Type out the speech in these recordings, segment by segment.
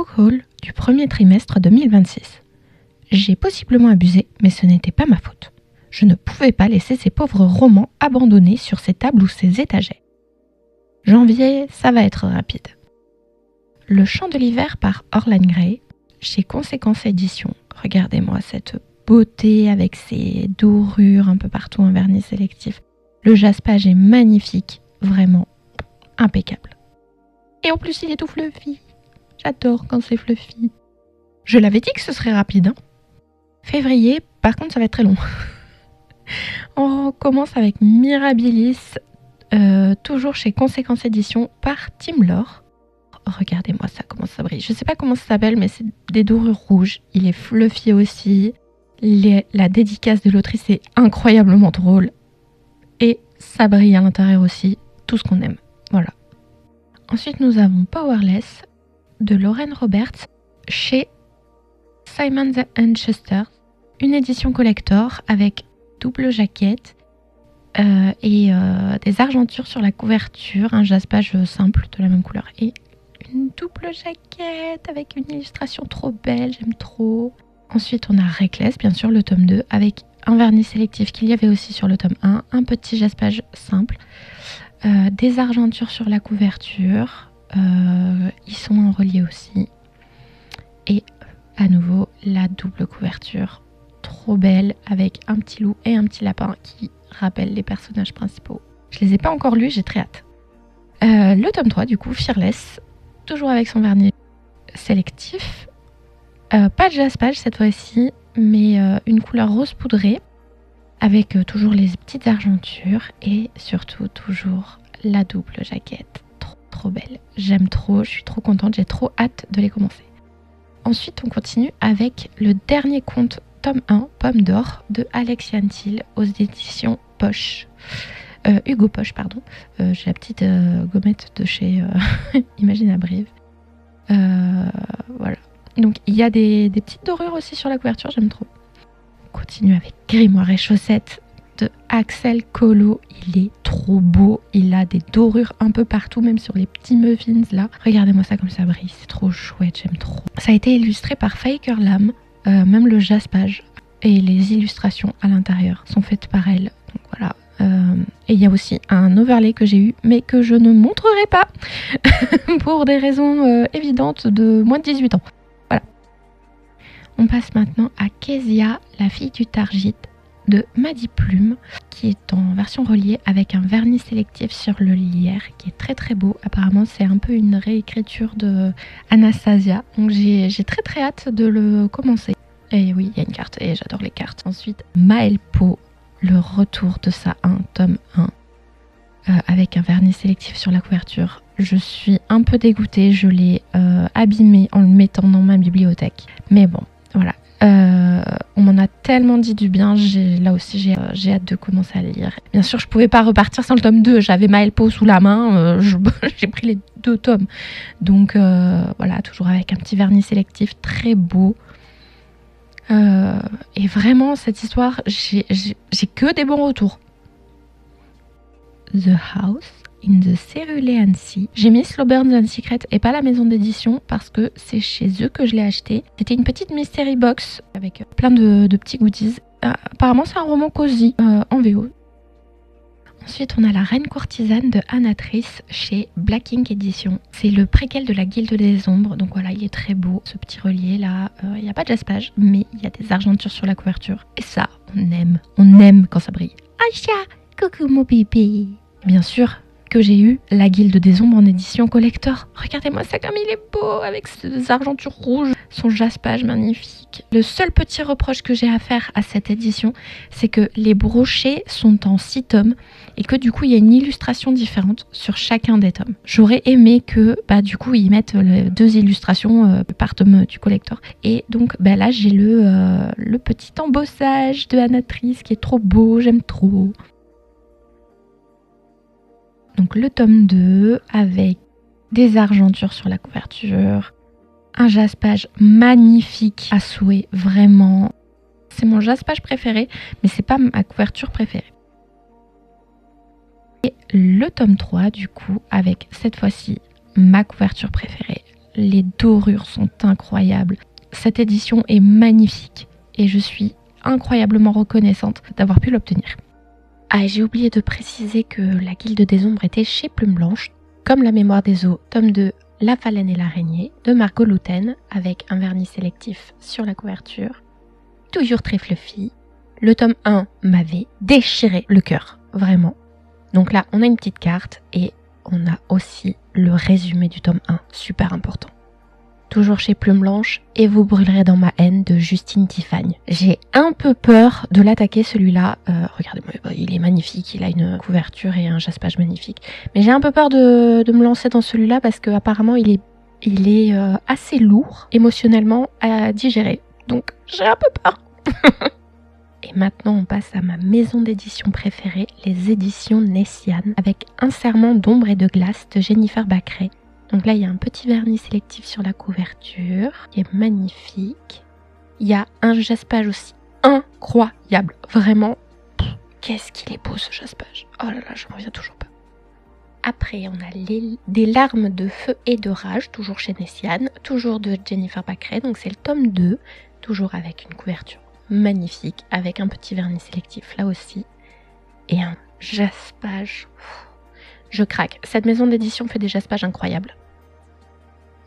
book haul du premier trimestre 2026. J'ai possiblement abusé, mais ce n'était pas ma faute. Je ne pouvais pas laisser ces pauvres romans abandonnés sur ces tables ou ces étagères. Janvier, ça va être rapide. Le Chant de l'hiver par Orlan Grey, chez Conséquence Éditions. Regardez-moi cette beauté avec ses dorures un peu partout en vernis sélectif. Le jaspage est magnifique, vraiment impeccable. Et en plus, il est tout fluffy. J'adore quand c'est fluffy. Je l'avais dit que ce serait rapide. Février, par contre, ça va être très long. On commence avec Mirabilis, toujours chez Conséquence Éditions par Tim Lore. Regardez-moi ça, comment ça brille. Je sais pas comment ça s'appelle, mais c'est des dorures rouges. Il est fluffy aussi. La dédicace de l'autrice est incroyablement drôle. Et ça brille à l'intérieur aussi. Tout ce qu'on aime. Voilà. Ensuite, nous avons Powerless de Lauren Roberts chez Simon & Schuster. Une édition collector avec double jaquette et des argentures sur la couverture. Un jaspage simple de la même couleur. Et une double jaquette avec une illustration trop belle, j'aime trop. Ensuite, on a Reckless, bien sûr, le tome 2, avec un vernis sélectif qu'il y avait aussi sur le tome 1, un petit jaspage simple, des argentures sur la couverture, ils sont en relié aussi. Et à nouveau, la double couverture, trop belle, avec un petit loup et un petit lapin qui rappellent les personnages principaux. Je les ai pas encore lus, j'ai très hâte. Le tome 3, du coup, Fearless, toujours avec son vernis sélectif. Pas de jaspage cette fois-ci, mais une couleur rose poudrée, avec toujours les petites argentures et surtout toujours la double jaquette. Trop belle. J'aime trop, je suis trop contente, j'ai trop hâte de les commencer. Ensuite, on continue avec le dernier conte, tome 1, Pomme d'or, de Alexia Thiel, aux éditions Poche. Hugo Poche, pardon. J'ai la petite gommette de chez Imagine à Brive. Voilà. Donc il y a des petites dorures aussi sur la couverture, j'aime trop. On continue avec Grimoire et Chaussettes de Axel Collot. Il est trop beau. Il a des dorures un peu partout, même sur les petits muffins là. Regardez-moi ça comme ça brille, c'est trop chouette, j'aime trop. Ça a été illustré par Faker Lam. Même le jaspage et les illustrations à l'intérieur sont faites par elle. Donc voilà. Et il y a aussi un overlay que j'ai eu, mais que je ne montrerai pas pour des raisons évidentes de moins de 18 ans. Voilà. On passe maintenant à Kezia, la fille du Targite de Maddy Plume, qui est en version reliée avec un vernis sélectif sur le lierre, qui est très très beau. Apparemment, c'est un peu une réécriture de Anastasia. Donc j'ai très hâte de le commencer. Et oui, il y a une carte et j'adore les cartes. Ensuite, Maelpo, le retour de sa 1, tome 1, avec un vernis sélectif sur la couverture. Je suis un peu dégoûtée, je l'ai abîmé en le mettant dans ma bibliothèque. Mais bon, voilà. On m'en a tellement dit du bien, là aussi j'ai hâte de commencer à le lire. Bien sûr, je pouvais pas repartir sans le tome 2, j'avais Maelpo sous la main, j'ai pris les 2 tomes. Donc voilà, toujours avec un petit vernis sélectif très beau. Et vraiment, cette histoire, j'ai que des bons retours. The House in the Cerulean Sea. J'ai mis Slow Burns and Secret et pas la maison d'édition parce que c'est chez eux que je l'ai acheté. C'était une petite mystery box avec plein de petits goodies. Apparemment, c'est un roman cosy en VO. Ensuite, on a La Reine Courtisane de Anatrice chez Black Ink Edition. C'est le préquel de la Guilde des Ombres. Donc voilà, il est très beau. Ce petit relié là, il n'y a pas de jaspage, mais il y a des argentures sur la couverture. Et ça, on aime. On aime quand ça brille. Aïcha, coucou mon bébé. Bien sûr que j'ai eu la Guilde des Ombres en édition collector. Regardez-moi ça comme il est beau avec ces argentures rouges, son jaspage magnifique. Le seul petit reproche que j'ai à faire à cette édition, c'est que les brochets sont en 6 tomes et que du coup il y a une illustration différente sur chacun des tomes. J'aurais aimé que du coup ils mettent 2 illustrations par tome du collector. Et donc là j'ai le petit embossage de Anatrice qui est trop beau, j'aime trop. Donc le tome 2 avec des argentures sur la couverture, un jaspage magnifique à souhait, vraiment. C'est mon jaspage préféré, mais c'est pas ma couverture préférée. Et le tome 3 du coup avec cette fois-ci ma couverture préférée, Les dorures sont incroyables. Cette édition est magnifique et je suis incroyablement reconnaissante d'avoir pu l'obtenir. Ah, et j'ai oublié de préciser que la Guilde des Ombres était chez Plume Blanche, comme La Mémoire des Eaux, tome 2, La Phalène et l'Araignée, de Margot Louten, avec un vernis sélectif sur la couverture. Toujours très fluffy. Le tome 1 m'avait déchiré le cœur, vraiment. Donc là, on a une petite carte et on a aussi le résumé du tome 1, super important. Toujours chez Plume Blanche, et vous brûlerez dans ma haine de Justine Tiffany. J'ai un peu peur de l'attaquer celui-là. Regardez-moi, il est magnifique, il a une couverture et un jaspage magnifique. Mais j'ai un peu peur de me lancer dans celui-là parce qu'apparemment il est assez lourd émotionnellement à digérer. Donc j'ai un peu peur. Et maintenant on passe à ma maison d'édition préférée, les éditions Nessian, avec Un serment d'ombre et de glace de Jennifer Bacqueret. Donc là, il y a un petit vernis sélectif sur la couverture, qui est magnifique. Il y a un jaspage aussi incroyable. Vraiment, qu'est-ce qu'il est beau ce jaspage. Oh là là, je m'en reviens toujours pas. Après, on a des larmes de feu et de rage, toujours chez Nessian, toujours de Jennifer Bacqueret. Donc c'est le tome 2, toujours avec une couverture magnifique, avec un petit vernis sélectif là aussi. Et un jaspage... Je craque. Cette maison d'édition fait des jaspages incroyables.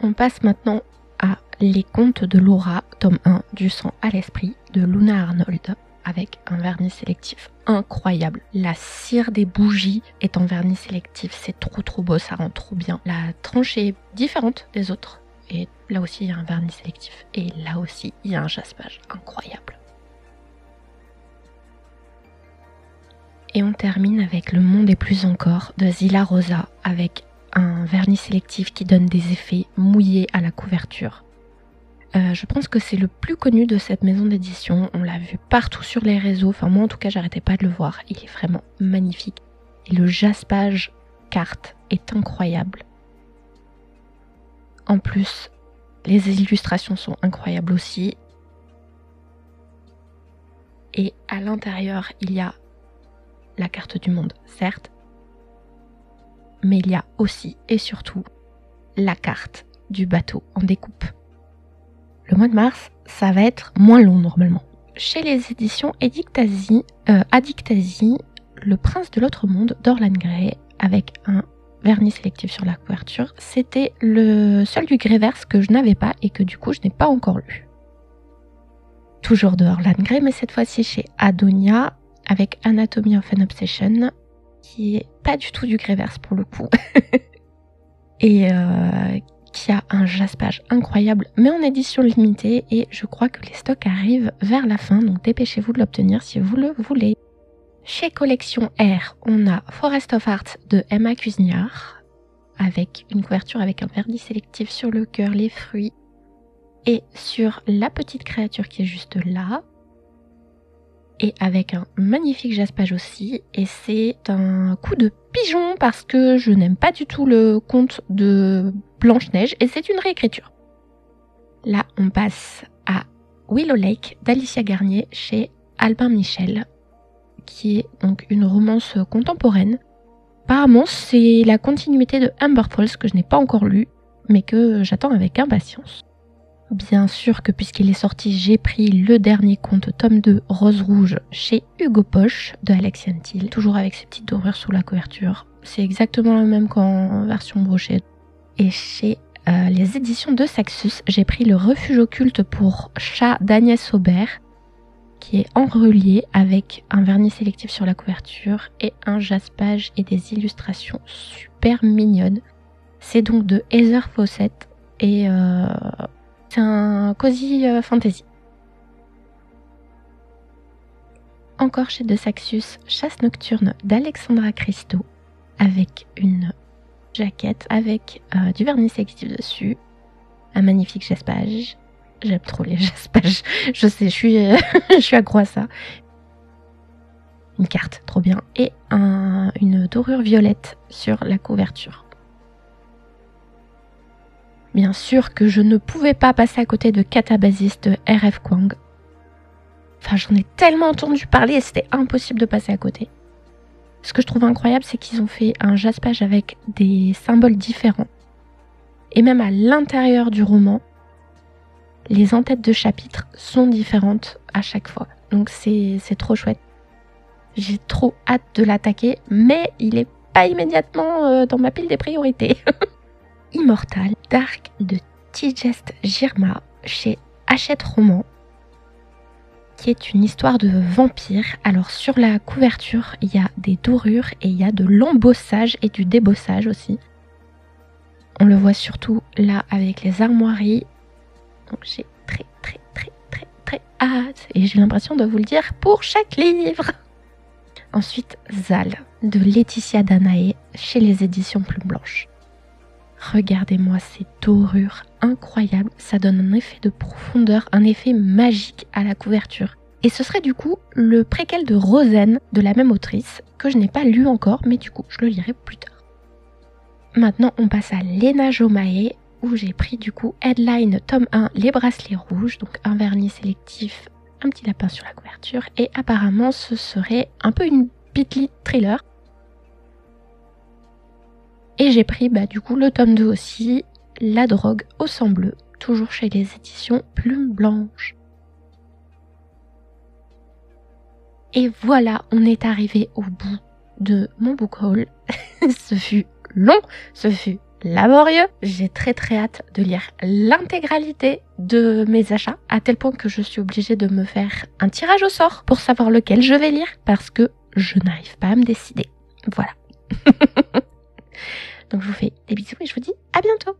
On passe maintenant à Les Contes de Laura, tome 1, Du sang à l'esprit, de Luna Arnold, avec un vernis sélectif incroyable. La cire des bougies est en vernis sélectif, c'est trop beau, ça rend trop bien. La tranche est différente des autres, et là aussi il y a un vernis sélectif, et là aussi il y a un jaspage incroyable. Et on termine avec Le Monde et plus encore de Zilla Rosa, avec un vernis sélectif qui donne des effets mouillés à la couverture. Je pense que c'est le plus connu de cette maison d'édition, on l'a vu partout sur les réseaux, enfin moi en tout cas j'arrêtais pas de le voir, il est vraiment magnifique. Et le jaspage carte est incroyable. En plus, les illustrations sont incroyables aussi. Et à l'intérieur, il y a la carte du monde, certes, mais il y a aussi et surtout la carte du bateau en découpe. Le mois de mars, ça va être moins long normalement. Chez les éditions Addictasie, Le Prince de l'autre monde d'Orlan Grey, avec un vernis sélectif sur la couverture, c'était le seul du Greyverse que je n'avais pas et que du coup je n'ai pas encore lu. Toujours de Orlan Grey, mais cette fois-ci chez Adonia, avec Anatomy of an Obsession, qui est pas du tout du Greyverse pour le coup, et qui a un jaspage incroyable, mais en édition limitée, et je crois que les stocks arrivent vers la fin, donc dépêchez-vous de l'obtenir si vous le voulez. Chez Collection R, on a Forest of Art de Emma Cusignard, avec une couverture avec un vernis sélectif sur le cœur, les fruits, et sur la petite créature qui est juste là, et avec un magnifique jaspage aussi, et c'est un coup de pigeon parce que je n'aime pas du tout le conte de Blanche-Neige, et c'est une réécriture. Là, on passe à Willow Lake d'Alicia Garnier chez Albin Michel, qui est donc une romance contemporaine. Apparemment, c'est la continuité de Amber Falls que je n'ai pas encore lu, mais que j'attends avec impatience. Bien sûr que puisqu'il est sorti, j'ai pris le dernier conte, tome 2, Rose Rouge, chez Hugo Poche, de Alexia Thiel, toujours avec ses petites dorures sous la couverture. C'est exactement le même qu'en version brochée. Et chez les éditions de Saxus, j'ai pris Le Refuge occulte pour chat d'Agnès Aubert, qui est en relié avec un vernis sélectif sur la couverture et un jaspage et des illustrations super mignonnes. C'est donc de Heather Fawcett et c'est un cozy fantasy. Encore chez De Saxus, Chasse nocturne d'Alexandra Christo, avec une jaquette avec du vernis sélectif dessus, un magnifique jaspage. J'aime trop les jaspages, je sais, je suis accro à ça. Une carte, trop bien, et une dorure violette sur la couverture. Bien sûr que je ne pouvais pas passer à côté de Catabasis de R.F. Kuang. Enfin, j'en ai tellement entendu parler et c'était impossible de passer à côté. Ce que je trouve incroyable, c'est qu'ils ont fait un jaspage avec des symboles différents. Et même à l'intérieur du roman, les en-têtes de chapitres sont différentes à chaque fois. Donc c'est trop chouette. J'ai trop hâte de l'attaquer, mais il est pas immédiatement dans ma pile des priorités. Immortal Dark de Tigest Girma chez Hachette Roman, qui est une histoire de vampire. Alors sur la couverture, il y a des dorures et il y a de l'embossage et du débossage aussi. On le voit surtout là avec les armoiries. Donc j'ai très hâte et j'ai l'impression de vous le dire pour chaque livre. Ensuite, Zal de Laetitia Danaé chez les éditions Plume Blanche. Regardez-moi ces dorures incroyables, ça donne un effet de profondeur, un effet magique à la couverture. Et ce serait du coup le préquel de Rosen de la même autrice, que je n'ai pas lu encore, mais du coup je le lirai plus tard. Maintenant on passe à Lena Jomae, où j'ai pris du coup Headline tome 1, Les Bracelets Rouges, donc un vernis sélectif, un petit lapin sur la couverture, et apparemment ce serait un peu une pitly thriller. Et j'ai pris du coup le tome 2 aussi, La drogue au sang bleu, toujours chez les éditions Plume Blanche. Et voilà, on est arrivé au bout de mon book haul. Ce fut long, ce fut laborieux. J'ai très hâte de lire l'intégralité de mes achats, à tel point que je suis obligée de me faire un tirage au sort pour savoir lequel je vais lire, parce que je n'arrive pas à me décider. Voilà. Donc je vous fais des bisous et je vous dis à bientôt.